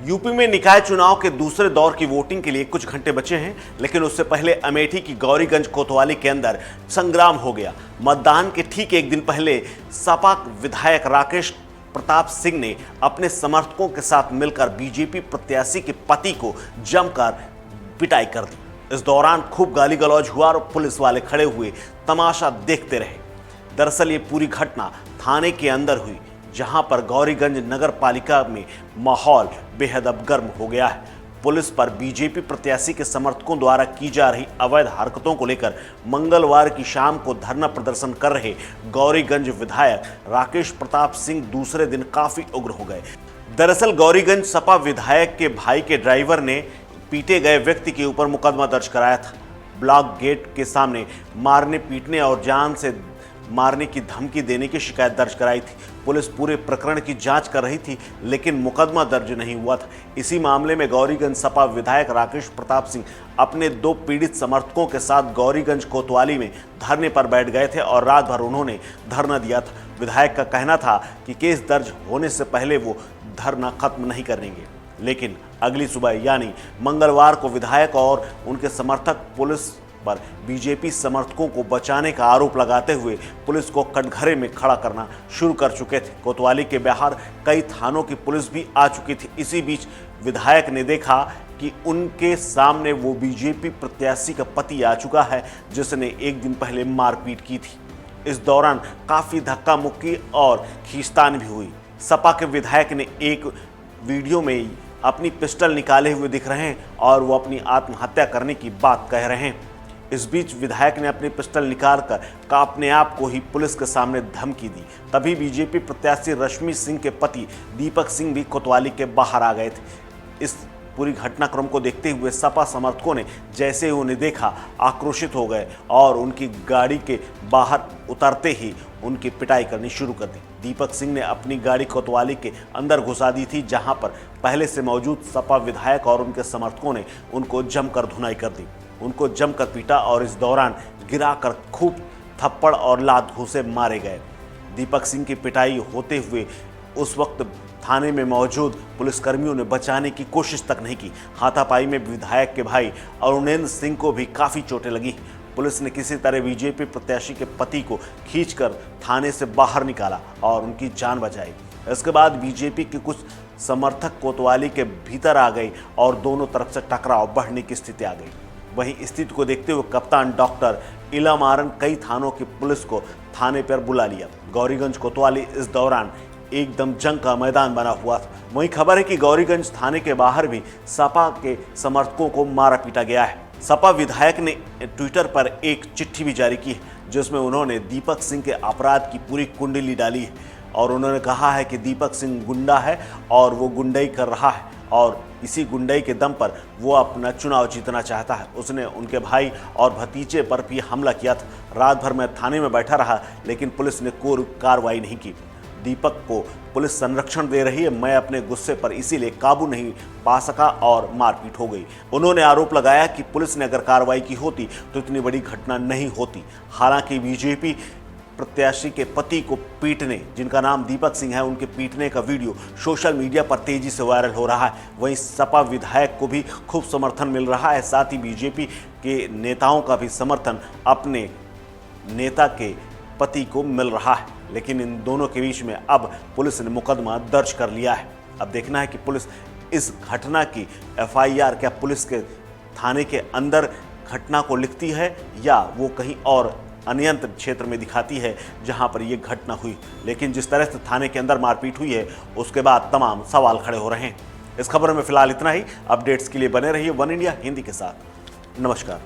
UP में निकाय चुनाव के दूसरे दौर की वोटिंग के लिए कुछ घंटे बचे हैं, लेकिन उससे पहले अमेठी की गौरीगंज कोतवाली के अंदर संग्राम हो गया। मतदान के ठीक एक दिन पहले सपा विधायक राकेश प्रताप सिंह ने अपने समर्थकों के साथ मिलकर बीजेपी प्रत्याशी के पति को जमकर पिटाई कर दी। इस दौरान खूब गाली गलौज हुआ और पुलिस वाले खड़े हुए तमाशा देखते रहे। दरअसल ये पूरी घटना थाने के अंदर हुई, जहां पर गौरीगंज नगर पालिका में माहौल बेहद अब गर्म हो गया है। पुलिस पर बीजेपी प्रत्याशी के समर्थकों द्वारा की जा रही अवैध हरकतों को लेकर मंगलवार की शाम को धरना प्रदर्शन कर रहे गौरीगंज विधायक राकेश प्रताप सिंह दूसरे दिन काफी उग्र हो गए। दरअसल गौरीगंज सपा विधायक के भाई के ड्राइवर ने पीटे गए व्यक्ति के ऊपर मुकदमा दर्ज कराया था। ब्लॉक गेट के सामने मारने पीटने और जान से मारने की धमकी देने की शिकायत दर्ज कराई थी। पुलिस पूरे प्रकरण की जांच कर रही थी, लेकिन मुकदमा दर्ज नहीं हुआ था। इसी मामले में गौरीगंज सपा विधायक राकेश प्रताप सिंह अपने दो पीड़ित समर्थकों के साथ गौरीगंज कोतवाली में धरने पर बैठ गए थे और रात भर उन्होंने धरना दिया था। विधायक का कहना था कि केस दर्ज होने से पहले वो धरना खत्म नहीं करेंगे, लेकिन अगली सुबह यानी मंगलवार को विधायक और उनके समर्थक पुलिस पर बीजेपी समर्थकों को बचाने का आरोप लगाते हुए पुलिस को कटघरे में खड़ा करना शुरू कर चुके थे। कोतवाली के बाहर कई थानों की पुलिस भी आ चुकी थी। इसी बीच विधायक ने देखा कि उनके सामने वो बीजेपी प्रत्याशी का पति आ चुका है, जिसने एक दिन पहले मारपीट की थी। इस दौरान काफी धक्का मुक्की और खींचतान भी हुई। सपा के विधायक ने एक वीडियो में अपनी पिस्टल निकाले हुए दिख रहे हैं और वो अपनी आत्महत्या करने की बात कह रहे हैं। इस बीच विधायक ने अपनी पिस्टल निकालकर अपने आप को ही पुलिस के सामने धमकी दी। तभी बीजेपी प्रत्याशी रश्मि सिंह के पति दीपक सिंह भी कोतवाली के बाहर आ गए थे। इस पूरी घटनाक्रम को देखते हुए सपा समर्थकों ने जैसे ही उन्हें देखा आक्रोशित हो गए और उनकी गाड़ी के बाहर उतरते ही उनकी पिटाई करनी शुरू कर दी। दीपक सिंह ने अपनी गाड़ी कोतवाली के अंदर घुसा दी थी, जहां पर पहले से मौजूद सपा विधायक और उनके समर्थकों ने उनको जमकर धुनाई कर दी। उनको जमकर पीटा और इस दौरान गिराकर खूब थप्पड़ और लात घूंसे मारे गए। दीपक सिंह की पिटाई होते हुए उस वक्त थाने में मौजूद पुलिसकर्मियों ने बचाने की कोशिश तक नहीं की। हाथापाई में विधायक के भाई अरुणेंद्र सिंह को भी काफ़ी चोटें लगी। पुलिस ने किसी तरह बीजेपी प्रत्याशी के पति को खींचकर थाने से बाहर निकाला और उनकी जान बचाई। इसके बाद बीजेपी के कुछ समर्थक कोतवाली के भीतर आ गए और दोनों तरफ से टकराव बढ़ने की स्थिति आ गई। वहीं स्थिति को देखते हुए कप्तान डॉक्टर इलामारन कई थानों की पुलिस को थाने पर बुला लिया। गौरीगंज कोतवाली इस दौरान एकदम जंग का मैदान बना हुआ था। वहीं खबर है कि गौरीगंज थाने के बाहर भी सपा के समर्थकों को मारा पीटा गया है। सपा विधायक ने ट्विटर पर एक चिट्ठी भी जारी की है, जिसमें उन्होंने दीपक सिंह के अपराध की पूरी कुंडली डाली है और उन्होंने कहा है कि दीपक सिंह गुंडा है और वो गुंडाई कर रहा है और इसी गुंडाई के दम पर वो अपना चुनाव जीतना चाहता है। उसने उनके भाई और भतीजे पर भी हमला किया था। रात भर मैं थाने में बैठा रहा, लेकिन पुलिस ने कोई कार्रवाई नहीं की। दीपक को पुलिस संरक्षण दे रही है। मैं अपने गुस्से पर इसीलिए काबू नहीं पा सका और मारपीट हो गई। उन्होंने आरोप लगाया कि पुलिस ने अगर कार्रवाई की होती तो इतनी बड़ी घटना नहीं होती। हालांकि बीजेपी प्रत्याशी के पति को पीटने, जिनका नाम दीपक सिंह है, उनके पीटने का वीडियो सोशल मीडिया पर तेजी से वायरल हो रहा है। वहीं सपा विधायक को भी खूब समर्थन मिल रहा है। साथ ही बीजेपी के नेताओं का भी समर्थन अपने नेता के पति को मिल रहा है। लेकिन इन दोनों के बीच में अब पुलिस ने मुकदमा दर्ज कर लिया है। अब देखना है कि पुलिस इस घटना की FIR क्या पुलिस के थाने के अंदर घटना को लिखती है या वो कहीं और अनियंत्रित क्षेत्र में दिखाती है जहां पर यह घटना हुई। लेकिन जिस तरह से थाने के अंदर मारपीट हुई है, उसके बाद तमाम सवाल खड़े हो रहे हैं। इस खबर में फिलहाल इतना ही। अपडेट्स के लिए बने रहिए वन इंडिया हिंदी के साथ। नमस्कार।